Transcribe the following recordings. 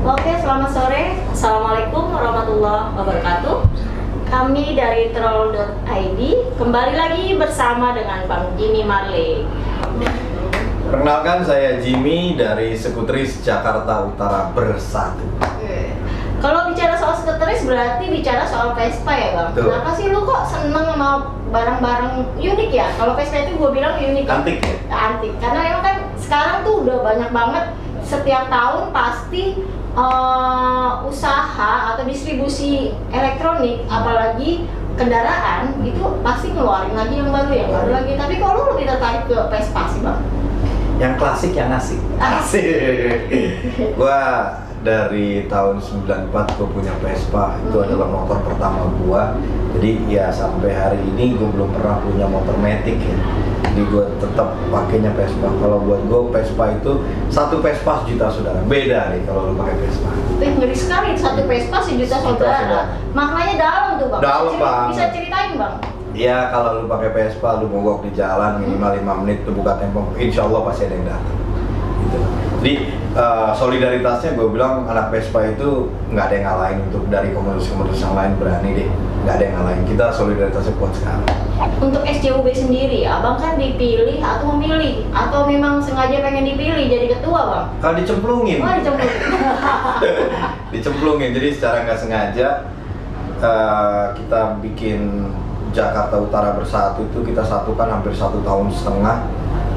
Oke, selamat sore. Assalamualaikum warahmatullahi wabarakatuh. Kami dari troll.id kembali lagi bersama dengan Bang Jimmy Marley. Perkenalkan, saya Jimmy dari Sekutris Jakarta Utara Bersatu. Kalau bicara soal skuteris berarti bicara soal Vespa ya Bang? Betul. Kenapa sih lu kok seneng sama barang-barang unik ya? Kalau Vespa itu gue bilang unik. Antik ya? Antik, karena emang kan sekarang tuh udah banyak banget. Setiap tahun pasti usaha atau distribusi elektronik, apalagi kendaraan, itu pasti ngeluarin lagi yang baru, yang baru lagi. Tapi kalau lu lebih tertarik ke Vespa sih Bang? Yang klasik, yang asik. Asik. Gua dari tahun 94 gue punya Vespa, itu adalah motor pertama gua. Jadi ya sampai hari ini gue belum pernah punya motor matic ya. Jadi gue tetap pakainya Vespa. Kalau buat gue Vespa itu satu Vespa sejuta saudara. Beda nih kalau lu pakai Vespa. Ngeri sekali, satu Vespa sejuta saudara. Maknanya dalam tuh Bang. Dalam Bang. Bisa ceritain Bang? Ya kalau lu pakai Vespa, lu mogok di jalan minimal 5 menit tuh buka tempo, insya Allah pasti ada yang datang. Gitu. Jadi solidaritasnya gue bilang anak Vespa itu nggak ada yang ngalahin untuk dari komunitas-komunitas yang lain, berani deh, nggak ada yang ngalahin. Kita solidaritasnya kuat sekali. Untuk SJUB sendiri, abang kan dipilih atau memilih atau memang sengaja pengen dipilih jadi ketua Bang? Kalau dicemplungin. Oh dicemplungin. Dicemplungin, jadi secara nggak sengaja kita bikin Jakarta Utara Bersatu itu kita satukan hampir 1,5 tahun,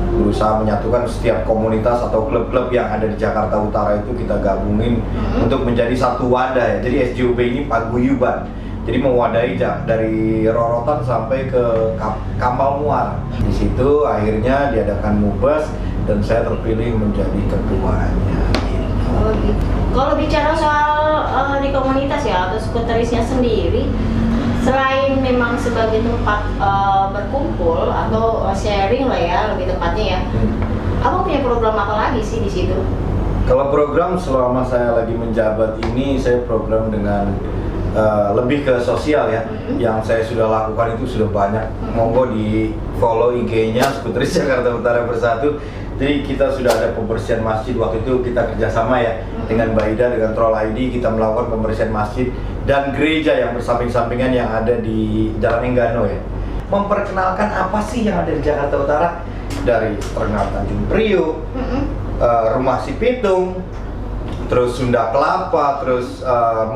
berusaha menyatukan setiap komunitas atau klub-klub yang ada di Jakarta Utara itu kita gabungin untuk menjadi satu wadah ya. Jadi SJUB ini paguyuban, jadi mewadahi dari Rorotan sampai ke Kampal Muara. Di situ akhirnya diadakan Mubas dan saya terpilih menjadi ketuanya. Oh gitu. Kalau bicara soal di komunitas ya atau skuterisnya sendiri, selain memang sebagai tempat berkumpul atau sharing lah ya lebih tepatnya ya, abang punya program apa lagi sih di situ? Kalau program selama saya lagi menjabat ini, saya program dengan lebih ke sosial ya. Yang saya sudah lakukan itu sudah banyak. Monggo di follow IG-nya Sekutris Jakarta Utara Bersatu. Jadi kita sudah ada pembersihan masjid, waktu itu kita kerjasama ya dengan Mbak Ida, dengan Troll ID, kita melakukan pembersihan masjid dan gereja yang bersamping-sampingan yang ada di Jalan Enggano ya. Memperkenalkan apa sih yang ada di Jakarta Utara, dari terminal Tanjung Priok, Rumah Si Pitung, terus Sunda Kelapa, terus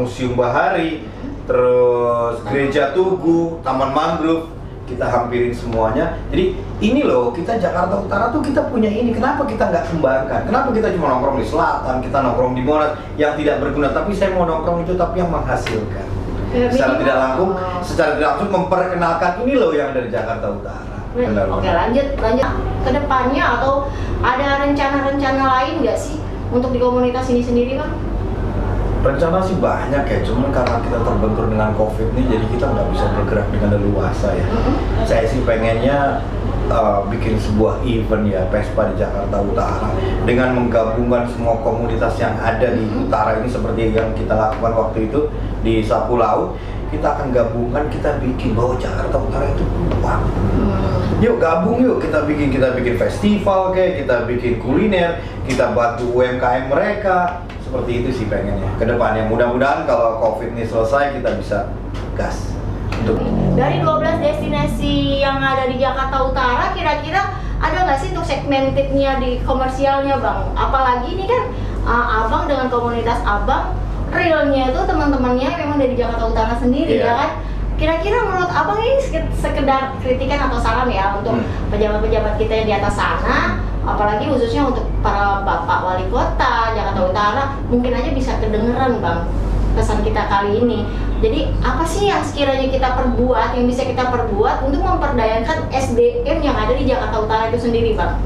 Museum Bahari, terus Gereja Tugu, Taman Mangrove, kita hampirin semuanya. Jadi ini loh, kita Jakarta Utara tuh kita punya ini, kenapa kita nggak kembangkan? Kenapa kita cuma nongkrong di selatan, kita nongkrong di Monas yang tidak berguna, tapi saya mau nongkrong itu tapi yang menghasilkan. Secara tidak langsung memperkenalkan ini loh yang dari Jakarta Utara. Oke, lanjut ke depannya, atau ada rencana-rencana lain nggak sih untuk di komunitas ini sendiri Bang? Rencana sih banyak ya, cuman karena kita terbentur dengan COVID nih, jadi kita nggak bisa bergerak dengan leluasa ya. Saya sih pengennya bikin sebuah event ya, Vespa di Jakarta Utara, dengan menggabungkan semua komunitas yang ada di utara ini, seperti yang kita lakukan waktu itu di Sapu Laut. Kita akan gabungkan, kita bikin bahwa Jakarta Utara itu kuat. Yuk gabung yuk, kita bikin festival kayak, kita bikin kuliner, kita bantu UMKM mereka. Seperti itu sih pengennya ke depannya. Mudah-mudahan kalau COVID ini selesai kita bisa gas. Dari 12 destinasi yang ada di Jakarta Utara, kira-kira ada nggak sih untuk segmentednya di komersialnya Bang? Apalagi ini kan abang dengan komunitas abang, realnya itu teman-temannya memang dari Jakarta Utara sendiri ya kan? Kira-kira menurut abang ini sekedar kritikan atau saran ya untuk pejabat-pejabat kita yang di atas sana, apalagi khususnya untuk para bapak wali kota Jakarta Utara, mungkin aja bisa kedengeran Bang pesan kita kali ini. Jadi apa sih yang sekiranya kita perbuat, yang bisa kita perbuat untuk memperdayakan SDM yang ada di Jakarta Utara itu sendiri Bang?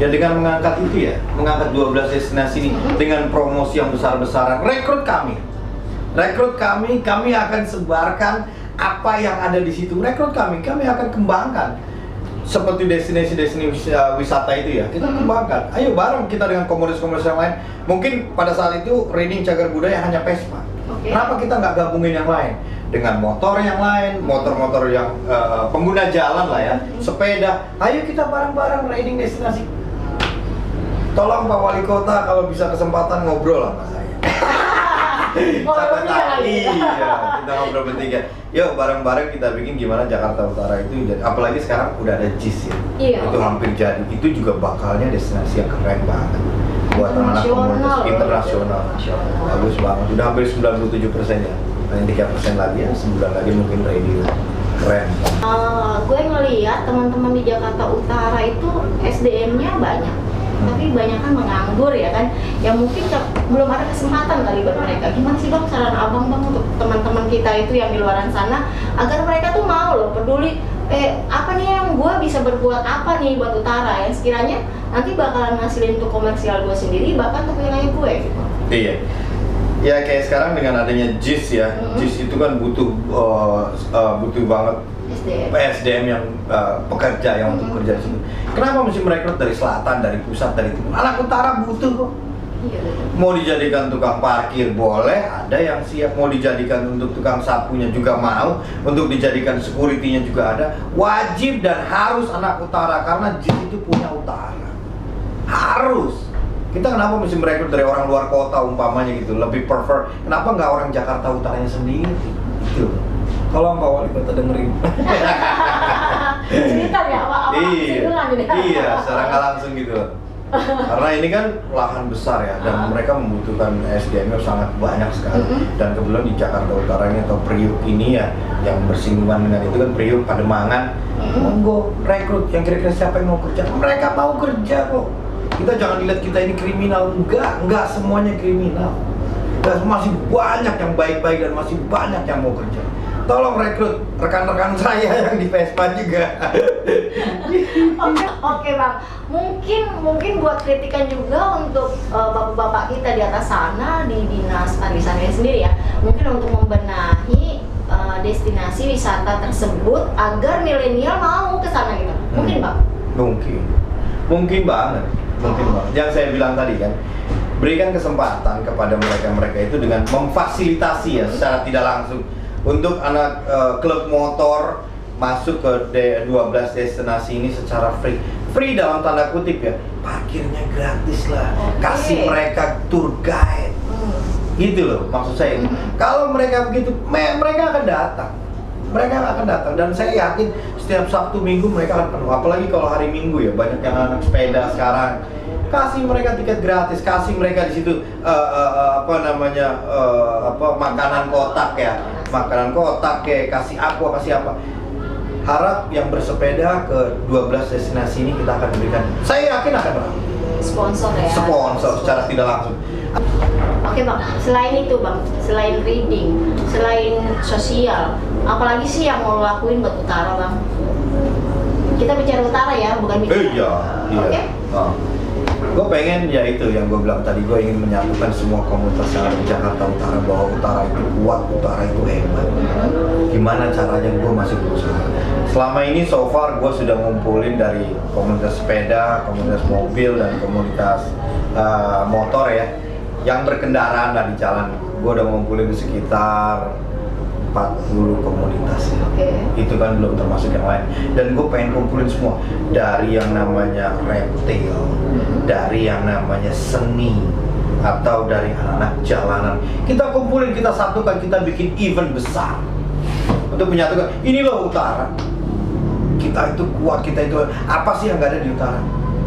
Ya dengan mengangkat itu ya, mengangkat 12 destinasi ini dengan promosi yang besar-besaran. Rekrut kami akan sebarkan apa yang ada di situ. Rekrut kami akan kembangkan. Seperti destinasi-destinasi wisata itu ya, kita kembangkan. Ayo bareng kita dengan komunitas-komunitas yang lain. Mungkin pada saat itu Riding Cagar Budaya hanya Vespa. Kenapa kita nggak gabungin yang lain? Dengan motor yang lain, motor-motor yang pengguna jalan lah ya, sepeda. Ayo kita bareng-bareng riding destinasi. Tolong Pak Wali Kota kalau bisa kesempatan ngobrol sama saya. Sampai iya, kita ngobrol bertiga. Yuk bareng-bareng kita bikin gimana Jakarta Utara itu jadi, apalagi sekarang udah ada JIS ya. Iya. Itu hampir jadi. Itu juga bakalnya destinasi yang keren banget. Buat anak-anak komunitas internasional. Bagus banget. Udah hampir 97% ya. Hanya 3% lagi ya, sebulan lagi mungkin ready lah. Keren. Gue ngeliat teman-teman di Jakarta Utara itu SDM-nya banyak, tapi banyak kan menganggur ya kan, yang mungkin belum ada kesempatan kali buat mereka. Gimana sih bang saran abang untuk teman-teman kita itu yang di luaran sana agar mereka tuh mau loh peduli, apa nih yang gue bisa berbuat apa nih buat Utara yang sekiranya nanti bakalan ngasilin untuk komersial gue sendiri bahkan untuk wilayah gue gitu. Iya. Ya kayak sekarang dengan adanya JIS ya, JIS itu kan butuh banget SDM yang pekerja yang untuk kerja di situ. Kenapa mesti merekrut dari selatan, dari pusat, dari timur? Anak utara butuh kok. Iya, Mau dijadikan tukang parkir boleh, ada yang siap. Mau dijadikan untuk tukang sapunya juga mau, untuk dijadikan security-nya juga ada. Wajib dan harus anak utara karena JIS itu punya utara. Harus. Kita kenapa mesti merekrut dari orang luar kota umpamanya gitu, lebih prefer. Kenapa nggak orang Jakarta Utaranya sendiri? Gitu. Kalau Pak Wali Kota dengerin. Cerita ya, Iya, secara nggak langsung gitu. Karena ini kan lahan besar ya, dan mereka membutuhkan SDM yang sangat banyak sekali. Dan kebetulan di Jakarta Utara ini atau Priuk ini ya, yang bersinggungan dengan itu kan Priuk, Pademangan. Monggo rekrut yang kira-kira siapa yang mau kerja. Mereka mau kerja kok. Kita jangan lihat kita ini kriminal, enggak semuanya kriminal. Dan masih banyak yang baik-baik dan masih banyak yang mau kerja. Tolong rekrut rekan-rekan saya yang di Vespa juga. Oke bang, mungkin buat kritikan juga untuk bapak-bapak kita di atas sana di dinas pariwisatanya sendiri ya. Mungkin untuk membenahi destinasi wisata tersebut agar milenial mau ke sana gitu. Mungkin bang? Mungkin banget. Yang saya bilang tadi kan, berikan kesempatan kepada mereka itu dengan memfasilitasi ya secara tidak langsung untuk anak klub motor masuk ke 12 destinasi ini secara free dalam tanda kutip ya, parkirnya gratis lah, kasih mereka tour guide gitu loh maksud saya. Kalau mereka begitu mereka akan datang. Dan saya yakin setiap Sabtu Minggu mereka akan penuh. Apalagi kalau hari Minggu ya, banyak yang anak sepeda sekarang. Kasih mereka tiket gratis, kasih mereka di situ makanan kotak ya, kasih aqua, kasih apa. Harap yang bersepeda ke 12 destinasi ini kita akan berikan. Saya yakin akan ramai. Sponsor ya. Sponsor secara tidak langsung. Oke bang, selain itu bang, selain reading, selain sosial, apalagi sih yang mau lo lakuin buat Utara bang? Kita bicara Utara ya, bukan bicara. Iya. Oke? Gue pengen ya itu yang gue bilang tadi, gue ingin menyatukan semua komunitas yang ada di Jakarta Utara bahwa Utara itu kuat, Utara itu hebat. Gimana caranya gue masih berusaha. Selama ini so far gue sudah ngumpulin dari komunitas sepeda, komunitas mobil dan komunitas motor ya, yang berkendaraan lah di jalan. Gue udah ngumpulin sekitar 40 komunitas ya. Itu kan belum termasuk yang lain. Dan gue pengen kumpulin semua, dari yang namanya retail, dari yang namanya seni, atau dari anak-anak jalanan. Kita kumpulin, kita satukan, kita bikin event besar untuk menyatukan. Ini loh Utara, kita itu kuat, kita itu apa sih yang gak ada di Utara?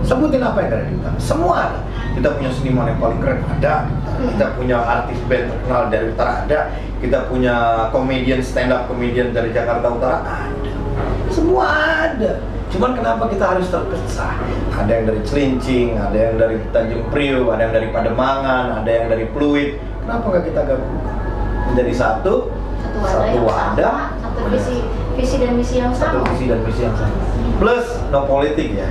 Sebutin apa yang ada di Utara, semua ada. Kita punya seniman yang paling keren ada, kita punya artis band terkenal dari Utara ada, kita punya komedian, stand up komedian dari Jakarta Utara ada, semua ada. Cuman kenapa kita harus terpisah? Ada yang dari Cilincing, ada yang dari Tanjung Priok, ada yang dari Pademangan, ada yang dari Pluit. Kenapa nggak kita gabungkan menjadi satu wadah, satu visi dan misi yang sama. Plus no politik ya.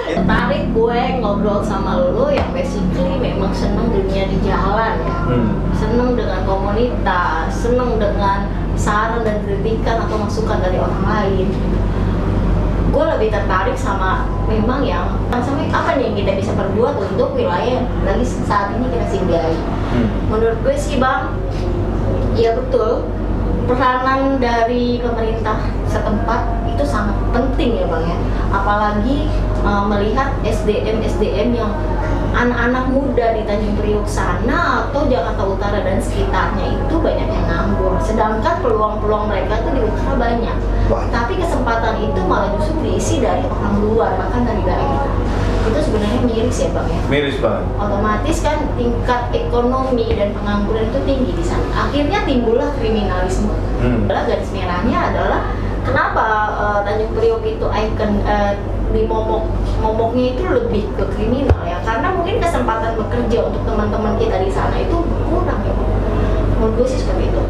Tertarik gue ngobrol sama lo yang basically memang seneng dunia di jalan ya, seneng dengan komunitas, seneng dengan saran dan kritikan atau masukan dari orang lain. Gue lebih tertarik sama memang yang sampai apa nih yang kita bisa perbuat untuk wilayah lagi saat ini kita singgahi. Menurut gue sih bang, ya betul, peranan dari pemerintah setempat itu sangat penting ya bang ya, apalagi melihat SDM yang anak-anak muda di Tanjung Priok sana atau Jakarta Utara dan sekitarnya itu banyak yang nganggur, sedangkan peluang-peluang mereka tuh di utara banyak. Tapi kesempatan itu malah justru diisi dari orang luar, bahkan dari daerah. Itu sebenarnya miris ya Bang ya? Miris banget. Otomatis kan tingkat ekonomi dan pengangguran itu tinggi di sana. Akhirnya timbullah kriminalisme. Garis merahnya adalah kenapa Tanjung Priok itu ikon di momoknya itu lebih ke kriminal ya, karena mungkin kesempatan bekerja untuk teman-teman kita di sana itu kurang ya. Menurut gue sih seperti itu.